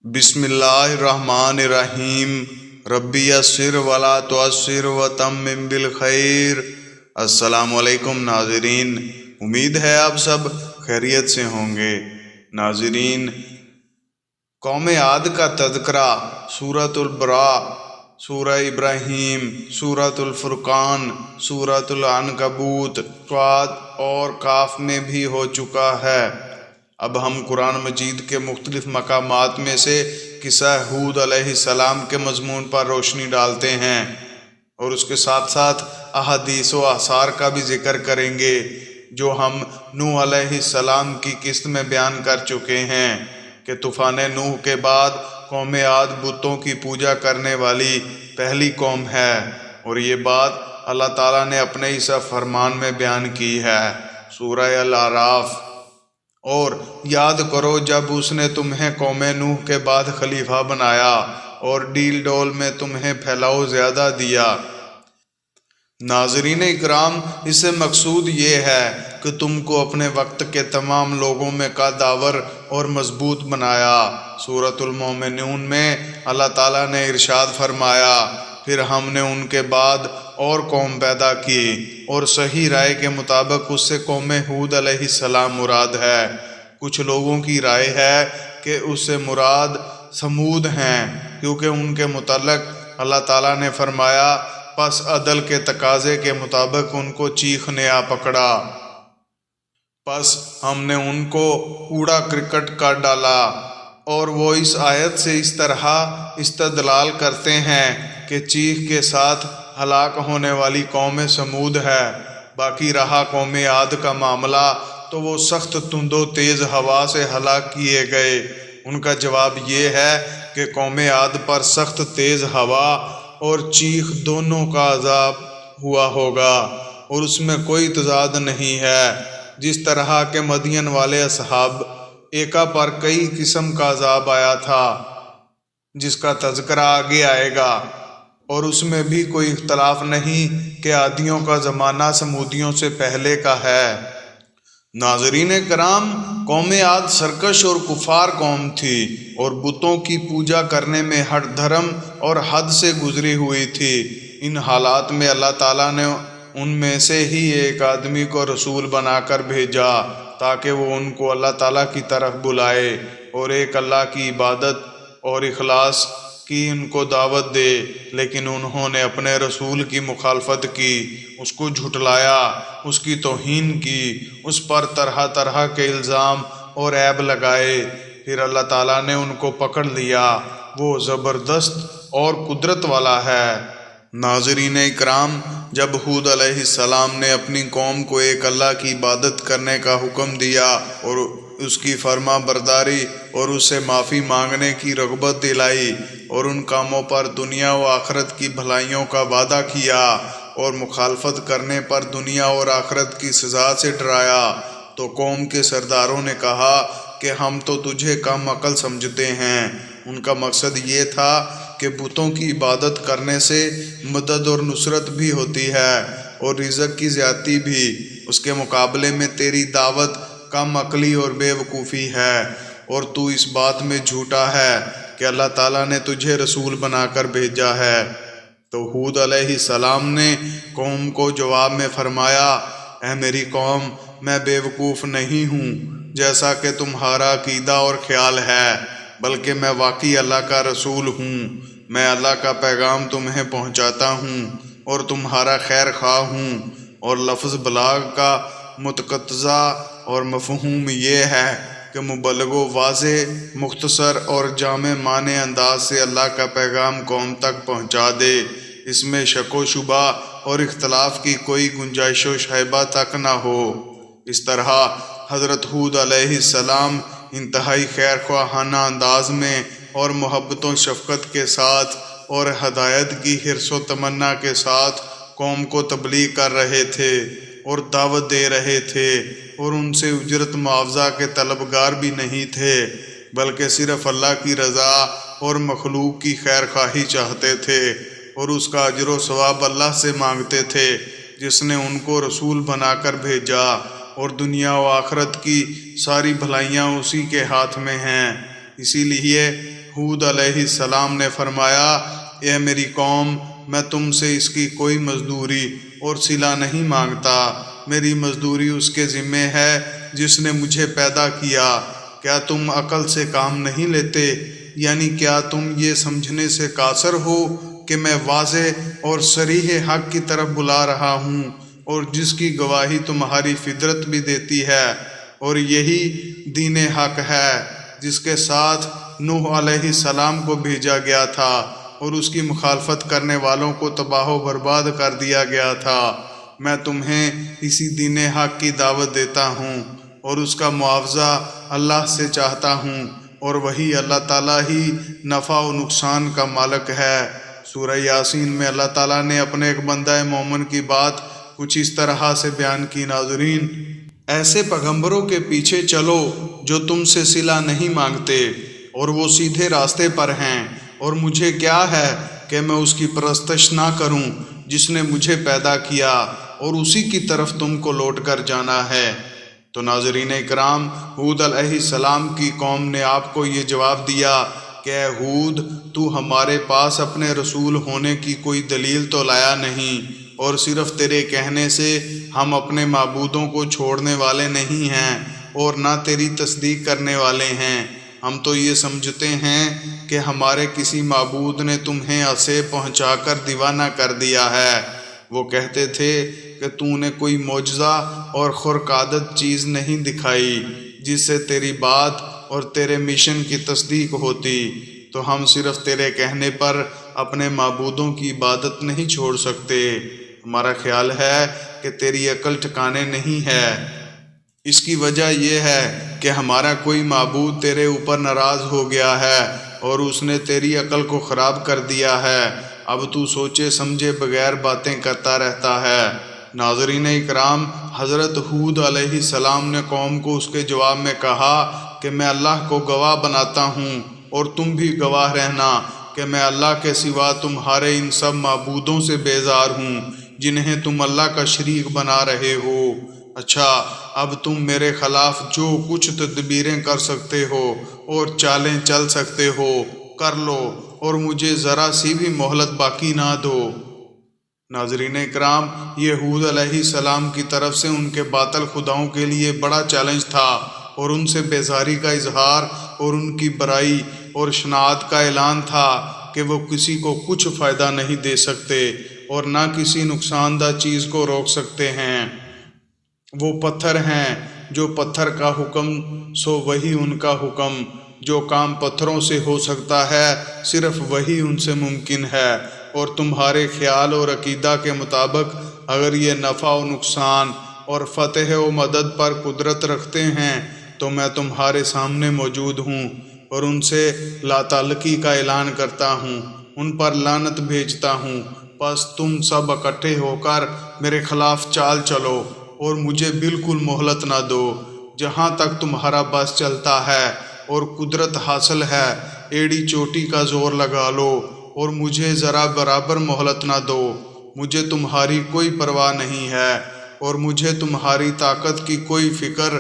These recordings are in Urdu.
بسم اللہ الرحمن الرحیم ربی یسر ولا تعسر وتمم بالخیر۔ السلام علیکم ناظرین، امید ہے آپ سب خیریت سے ہوں گے۔ ناظرین، قوم عاد کا تذکرہ سورۃ البراء، سورہ ابراہیم، سورۃ الفرقان، سورۃ العنکبوت، صاد اور کاف میں بھی ہو چکا ہے۔ اب ہم قرآن مجید کے مختلف مقامات میں سے قصہ ہود علیہ السلام کے مضمون پر روشنی ڈالتے ہیں، اور اس کے ساتھ ساتھ احادیث و آثار کا بھی ذکر کریں گے جو ہم نوح علیہ السلام کی قسط میں بیان کر چکے ہیں کہ طوفان نوح کے بعد قوم عاد بتوں کی پوجا کرنے والی پہلی قوم ہے، اور یہ بات اللہ تعالیٰ نے اپنے اس فرمان میں بیان کی ہے، سورہ الاعراف۔ اور یاد کرو جب اس نے تمہیں قوم نوح کے بعد خلیفہ بنایا اور ڈیل ڈول میں تمہیں پھیلاؤ زیادہ دیا۔ ناظرین اکرام، اس سے مقصود یہ ہے کہ تم کو اپنے وقت کے تمام لوگوں میں قدآور اور مضبوط بنایا۔ سورۃ المومنون میں اللہ تعالیٰ نے ارشاد فرمایا، پھر ہم نے ان کے بعد اور قوم پیدا کی، اور صحیح رائے کے مطابق اس سے قوم ہود علیہ السلام مراد ہے۔ کچھ لوگوں کی رائے ہے کہ اس سے مراد سمود ہیں، کیونکہ ان کے متعلق اللہ تعالیٰ نے فرمایا، پس عدل کے تقاضے کے مطابق ان کو چیخ نے آ پکڑا، پس ہم نے ان کو کوڑا کرکٹ کر ڈالا۔ اور وہ اس آیت سے اس طرح استدلال کرتے ہیں کہ چیخ کے ساتھ ہلاک ہونے والی قوم سمود ہے۔ باقی رہا قوم عاد کا معاملہ، تو وہ سخت تند و تیز ہوا سے ہلاک کیے گئے۔ ان کا جواب یہ ہے کہ قوم عاد پر سخت تیز ہوا اور چیخ دونوں کا عذاب ہوا ہوگا، اور اس میں کوئی تضاد نہیں ہے۔ جس طرح کہ مدین والے اصحاب ایکا پر کئی قسم کا عذاب آیا تھا، جس کا تذکرہ آگے آئے گا، اور اس میں بھی کوئی اختلاف نہیں کہ عادیوں کا زمانہ سمودیوں سے پہلے کا ہے۔ ناظرین کرام، قوم عاد سرکش اور کفار قوم تھی، اور بتوں کی پوجا کرنے میں ہٹ دھرم اور حد سے گزری ہوئی تھی۔ ان حالات میں اللہ تعالیٰ نے ان میں سے ہی ایک آدمی کو رسول بنا کر بھیجا تاکہ وہ ان کو اللہ تعالیٰ کی طرف بلائے اور ایک اللہ کی عبادت اور اخلاص کی ان کو دعوت دے، لیکن انہوں نے اپنے رسول کی مخالفت کی، اس کو جھٹلایا، اس کی توہین کی، اس پر طرح طرح کے الزام اور عیب لگائے۔ پھر اللہ تعالیٰ نے ان کو پکڑ لیا، وہ زبردست اور قدرت والا ہے۔ ناظرین اکرام، جب ہود علیہ السلام نے اپنی قوم کو ایک اللہ کی عبادت کرنے کا حکم دیا اور اس کی فرما برداری اور اس سے معافی مانگنے کی رغبت دلائی، اور ان کاموں پر دنیا و آخرت کی بھلائیوں کا وعدہ کیا، اور مخالفت کرنے پر دنیا اور آخرت کی سزا سے ڈرایا، تو قوم کے سرداروں نے کہا کہ ہم تو تجھے کم عقل سمجھتے ہیں۔ ان کا مقصد یہ تھا کہ بتوں کی عبادت کرنے سے مدد اور نصرت بھی ہوتی ہے، اور رزق کی زیادتی بھی۔ اس کے مقابلے میں تیری دعوت کم عقلی اور بے وقوفی ہے، اور تو اس بات میں جھوٹا ہے کہ اللہ تعالیٰ نے تجھے رسول بنا کر بھیجا ہے۔ تو ہود علیہ السلام نے قوم کو جواب میں فرمایا، اے میری قوم، میں بے وقوف نہیں ہوں جیسا کہ تمہارا عقیدہ اور خیال ہے، بلکہ میں واقعی اللہ کا رسول ہوں۔ میں اللہ کا پیغام تمہیں پہنچاتا ہوں اور تمہارا خیر خواہ ہوں، اور لفظ بلاغ کا متقاضی اور مفہوم یہ ہے کہ مبلغ و واضح، مختصر اور جامع معنی انداز سے اللہ کا پیغام قوم تک پہنچا دے، اس میں شک و شبہ اور اختلاف کی کوئی گنجائش و شائبہ تک نہ ہو۔ اس طرح حضرت ہود علیہ السلام انتہائی خیر خواہانہ انداز میں اور محبت و شفقت کے ساتھ اور ہدایت کی حرص و تمنا کے ساتھ قوم کو تبلیغ کر رہے تھے اور دعوت دے رہے تھے، اور ان سے اجرت معاوضہ کے طلبگار بھی نہیں تھے، بلکہ صرف اللہ کی رضا اور مخلوق کی خیر خواہی چاہتے تھے، اور اس کا اجر و ثواب اللہ سے مانگتے تھے جس نے ان کو رسول بنا کر بھیجا، اور دنیا و آخرت کی ساری بھلائیاں اسی کے ہاتھ میں ہیں۔ اسی لیے ہود علیہ السلام نے فرمایا، اے میری قوم، میں تم سے اس کی کوئی مزدوری اور صلہ نہیں مانگتا، میری مزدوری اس کے ذمے ہے جس نے مجھے پیدا کیا۔ کیا تم عقل سے کام نہیں لیتے؟ یعنی کیا تم یہ سمجھنے سے قاصر ہو کہ میں واضح اور صریح حق کی طرف بلا رہا ہوں، اور جس کی گواہی تمہاری فطرت بھی دیتی ہے، اور یہی دین حق ہے جس کے ساتھ نوح علیہ السلام کو بھیجا گیا تھا، اور اس کی مخالفت کرنے والوں کو تباہ و برباد کر دیا گیا تھا۔ میں تمہیں اسی دین حق کی دعوت دیتا ہوں، اور اس کا معاوضہ اللہ سے چاہتا ہوں، اور وہی اللہ تعالیٰ ہی نفع و نقصان کا مالک ہے۔ سورہ یاسین میں اللہ تعالیٰ نے اپنے ایک بندہ مومن کی بات کچھ اس طرح سے بیان کی۔ ناظرین، ایسے پیغمبروں کے پیچھے چلو جو تم سے صلہ نہیں مانگتے اور وہ سیدھے راستے پر ہیں، اور مجھے کیا ہے کہ میں اس کی پرستش نہ کروں جس نے مجھے پیدا کیا، اور اسی کی طرف تم کو لوٹ کر جانا ہے۔ تو ناظرین اکرام، ہود علیہ السلام کی قوم نے آپ کو یہ جواب دیا کہ اے ہود، تو ہمارے پاس اپنے رسول ہونے کی کوئی دلیل تو لایا نہیں، اور صرف تیرے کہنے سے ہم اپنے معبودوں کو چھوڑنے والے نہیں ہیں اور نہ تیری تصدیق کرنے والے ہیں۔ ہم تو یہ سمجھتے ہیں کہ ہمارے کسی معبود نے تمہیں اسے پہنچا کر دیوانہ کر دیا ہے۔ وہ کہتے تھے کہ تو نے کوئی معجزہ اور خرق عادت چیز نہیں دکھائی جس سے تیری بات اور تیرے مشن کی تصدیق ہوتی، تو ہم صرف تیرے کہنے پر اپنے معبودوں کی عبادت نہیں چھوڑ سکتے۔ ہمارا خیال ہے کہ تیری عقل ٹھکانے نہیں ہے۔ اس کی وجہ یہ ہے کہ ہمارا کوئی معبود تیرے اوپر ناراض ہو گیا ہے اور اس نے تیری عقل کو خراب کر دیا ہے۔ اب تو سوچے سمجھے بغیر باتیں کرتا رہتا ہے۔ ناظرین اکرام، حضرت ہود علیہ السلام نے قوم کو اس کے جواب میں کہا کہ میں اللہ کو گواہ بناتا ہوں، اور تم بھی گواہ رہنا کہ میں اللہ کے سوا تمہارے ان سب معبودوں سے بیزار ہوں جنہیں تم اللہ کا شریک بنا رہے ہو۔ اچھا، اب تم میرے خلاف جو کچھ تدبیریں کر سکتے ہو اور چالیں چل سکتے ہو کر لو، اور مجھے ذرا سی بھی مہلت باقی نہ دو۔ ناظرین اکرام، یہ ہود علیہ السلام کی طرف سے ان کے باطل خداؤں کے لیے بڑا چیلنج تھا، اور ان سے بیزاری کا اظہار اور ان کی برائی اور شناعت کا اعلان تھا کہ وہ کسی کو کچھ فائدہ نہیں دے سکتے اور نہ کسی نقصان دہ چیز کو روک سکتے ہیں۔ وہ پتھر ہیں، جو پتھر کا حکم سو وہی ان کا حکم، جو کام پتھروں سے ہو سکتا ہے صرف وہی ان سے ممکن ہے، اور تمہارے خیال اور عقیدہ کے مطابق اگر یہ نفع و نقصان اور فتح و مدد پر قدرت رکھتے ہیں تو میں تمہارے سامنے موجود ہوں، اور ان سے لا تعلقی کا اعلان کرتا ہوں، ان پر لعنت بھیجتا ہوں۔ پس تم سب اکٹھے ہو کر میرے خلاف چال چلو اور مجھے بالکل مہلت نہ دو۔ جہاں تک تمہارا بس چلتا ہے اور قدرت حاصل ہے، ایڑی چوٹی کا زور لگا لو اور مجھے ذرا برابر مہلت نہ دو۔ مجھے تمہاری کوئی پرواہ نہیں ہے، اور مجھے تمہاری طاقت کی کوئی فکر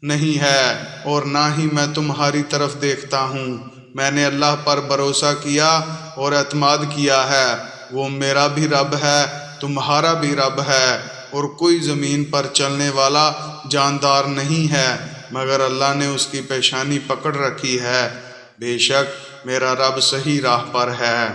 نہیں ہے، اور نہ ہی میں تمہاری طرف دیکھتا ہوں۔ میں نے اللہ پر بھروسہ کیا اور اعتماد کیا ہے، وہ میرا بھی رب ہے، تمہارا بھی رب ہے، اور کوئی زمین پر چلنے والا جاندار نہیں ہے مگر اللہ نے اس کی پیشانی پکڑ رکھی ہے۔ بے شک میرا رب صحیح راہ پر ہے،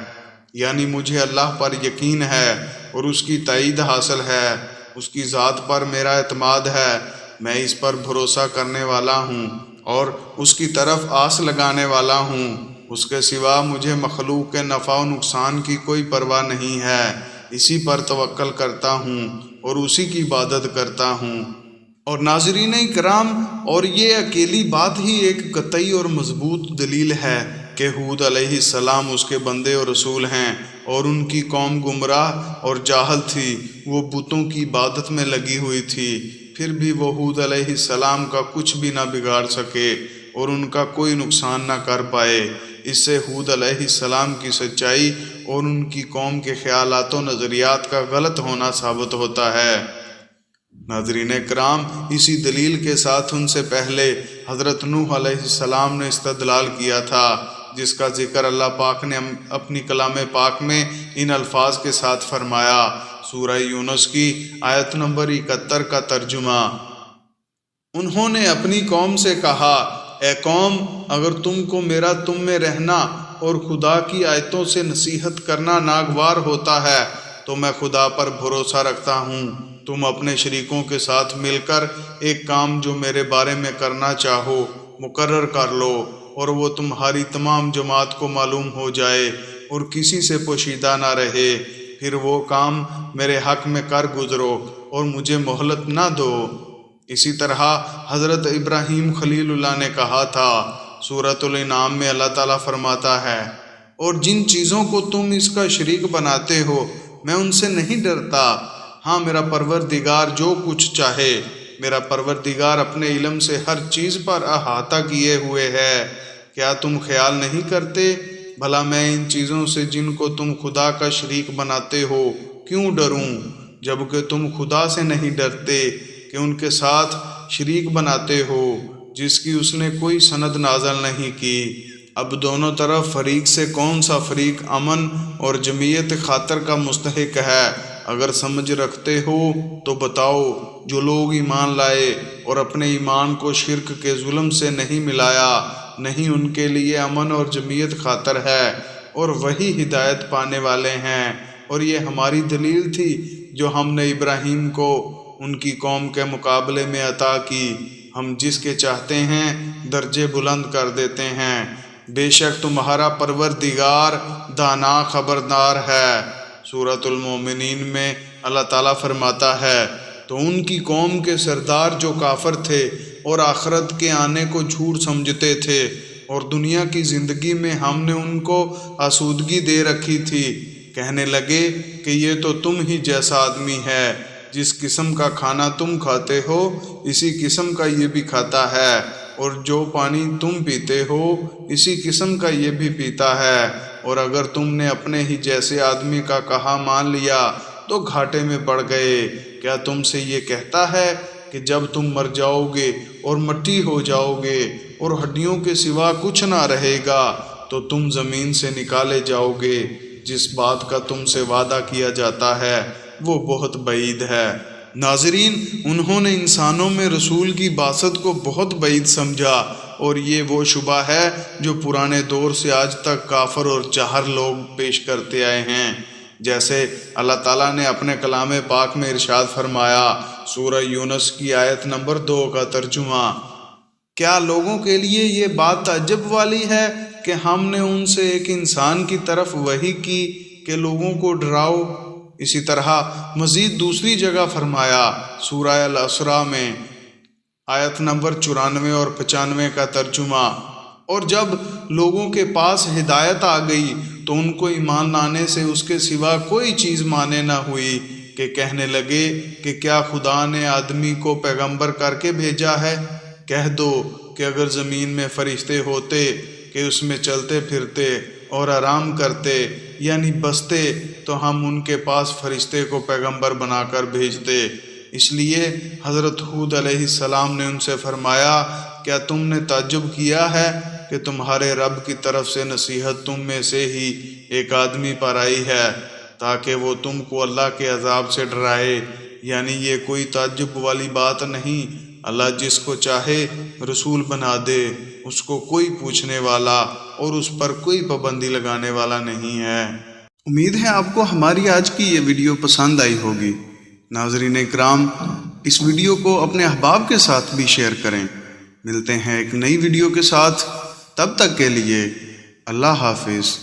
یعنی مجھے اللہ پر یقین ہے اور اس کی تائید حاصل ہے، اس کی ذات پر میرا اعتماد ہے، میں اس پر بھروسہ کرنے والا ہوں اور اس کی طرف آس لگانے والا ہوں۔ اس کے سوا مجھے مخلوق کے نفع و نقصان کی کوئی پرواہ نہیں ہے، اسی پر توکل کرتا ہوں اور اسی کی عبادت کرتا ہوں۔ اور ناظرین کرام، اور یہ اکیلی بات ہی ایک قطعی اور مضبوط دلیل ہے کہ ہود علیہ السلام اس کے بندے اور رسول ہیں، اور ان کی قوم گمراہ اور جاہل تھی، وہ بتوں کی عبادت میں لگی ہوئی تھی، پھر بھی وہ ہود علیہ السلام کا کچھ بھی نہ بگاڑ سکے اور ان کا کوئی نقصان نہ کر پائے۔ اس سے ہود علیہ السلام کی سچائی اور ان کی قوم کے خیالات و نظریات کا غلط ہونا ثابت ہوتا ہے۔ ناظرین کرام، اسی دلیل کے ساتھ ان سے پہلے حضرت نوح علیہ السلام نے استدلال کیا تھا جس کا ذکر اللہ پاک نے اپنی کلام پاک میں ان الفاظ کے ساتھ فرمایا۔ سورہ یونس کی آیت نمبر 71 کا ترجمہ۔ انہوں نے اپنی قوم سے کہا، اے قوم، اگر تم کو میرا تم میں رہنا اور خدا کی آیتوں سے نصیحت کرنا ناگوار ہوتا ہے تو میں خدا پر بھروسہ رکھتا ہوں، تم اپنے شریکوں کے ساتھ مل کر ایک کام جو میرے بارے میں کرنا چاہو مقرر کر لو، اور وہ تمہاری تمام جماعت کو معلوم ہو جائے اور کسی سے پوشیدہ نہ رہے، پھر وہ کام میرے حق میں کر گزرو اور مجھے مہلت نہ دو۔ اسی طرح حضرت ابراہیم خلیل اللہ نے کہا تھا۔ سورۃ الانعام میں اللہ تعالیٰ فرماتا ہے، اور جن چیزوں کو تم اس کا شریک بناتے ہو میں ان سے نہیں ڈرتا، ہاں میرا پروردگار جو کچھ چاہے، میرا پروردگار اپنے علم سے ہر چیز پر احاطہ کیے ہوئے ہے۔ کیا تم خیال نہیں کرتے بھلا میں ان چیزوں سے جن کو تم خدا کا شریک بناتے ہو کیوں ڈروں، جبکہ تم خدا سے نہیں ڈرتے کہ ان کے ساتھ شریک بناتے ہو جس کی اس نے کوئی سند نازل نہیں کی۔ اب دونوں طرف فریق سے کون سا فریق امن اور جمعیت خاطر کا مستحق ہے؟ اگر سمجھ رکھتے ہو تو بتاؤ۔ جو لوگ ایمان لائے اور اپنے ایمان کو شرک کے ظلم سے نہیں ملایا، نہیں ان کے لیے امن اور جمعیت خاطر ہے، اور وہی ہدایت پانے والے ہیں۔ اور یہ ہماری دلیل تھی جو ہم نے ابراہیم کو ان کی قوم کے مقابلے میں عطا کی، ہم جس کے چاہتے ہیں درجے بلند کر دیتے ہیں۔ بے شک تمہارا پروردگار دانا خبردار ہے۔ سورۃ المومنین میں اللہ تعالیٰ فرماتا ہے، تو ان کی قوم کے سردار جو کافر تھے اور آخرت کے آنے کو جھوٹ سمجھتے تھے، اور دنیا کی زندگی میں ہم نے ان کو آسودگی دے رکھی تھی، کہنے لگے کہ یہ تو تم ہی جیسا آدمی ہے، جس قسم کا کھانا تم کھاتے ہو اسی قسم کا یہ بھی کھاتا ہے، اور جو پانی تم پیتے ہو اسی قسم کا یہ بھی پیتا ہے، اور اگر تم نے اپنے ہی جیسے آدمی کا کہا مان لیا تو گھاٹے میں پڑ گئے۔ کیا تم سے یہ کہتا ہے کہ جب تم مر جاؤ گے اور مٹی ہو جاؤ گے اور ہڈیوں کے سوا کچھ نہ رہے گا تو تم زمین سے نکالے جاؤ گے؟ جس بات کا تم سے وعدہ کیا جاتا ہے وہ بہت بعید ہے۔ ناظرین، انہوں نے انسانوں میں رسول کی بعثت کو بہت بعید سمجھا، اور یہ وہ شبہ ہے جو پرانے دور سے آج تک کافر اور جاہل لوگ پیش کرتے آئے ہیں۔ جیسے اللہ تعالیٰ نے اپنے کلام پاک میں ارشاد فرمایا، سورہ یونس کی آیت نمبر 2 کا ترجمہ، کیا لوگوں کے لیے یہ بات تعجب والی ہے کہ ہم نے ان سے ایک انسان کی طرف وحی کی کہ لوگوں کو ڈراؤ؟ اسی طرح مزید دوسری جگہ فرمایا، سورہ الاسراء میں آیت نمبر 94 اور 95 کا ترجمہ، اور جب لوگوں کے پاس ہدایت آ گئی تو ان کو ایمان لانے سے اس کے سوا کوئی چیز مانے نہ ہوئی کہ کہنے لگے کہ کیا خدا نے آدمی کو پیغمبر کر کے بھیجا ہے؟ کہہ دو کہ اگر زمین میں فرشتے ہوتے کہ اس میں چلتے پھرتے اور آرام کرتے یعنی بستے تو ہم ان کے پاس فرشتے کو پیغمبر بنا کر بھیجتے۔ اس لیے حضرت ہود علیہ السلام نے ان سے فرمایا، کیا تم نے تعجب کیا ہے کہ تمہارے رب کی طرف سے نصیحت تم میں سے ہی ایک آدمی پر آئی ہے تاکہ وہ تم کو اللہ کے عذاب سے ڈرائے؟ یعنی یہ کوئی تعجب والی بات نہیں، اللہ جس کو چاہے رسول بنا دے، اس کو کوئی پوچھنے والا اور اس پر کوئی پابندی لگانے والا نہیں ہے۔ امید ہے آپ کو ہماری آج کی یہ ویڈیو پسند آئی ہوگی۔ ناظرین اکرام، اس ویڈیو کو اپنے احباب کے ساتھ بھی شیئر کریں۔ ملتے ہیں ایک نئی ویڈیو کے ساتھ، تب تک کے لیے اللہ حافظ۔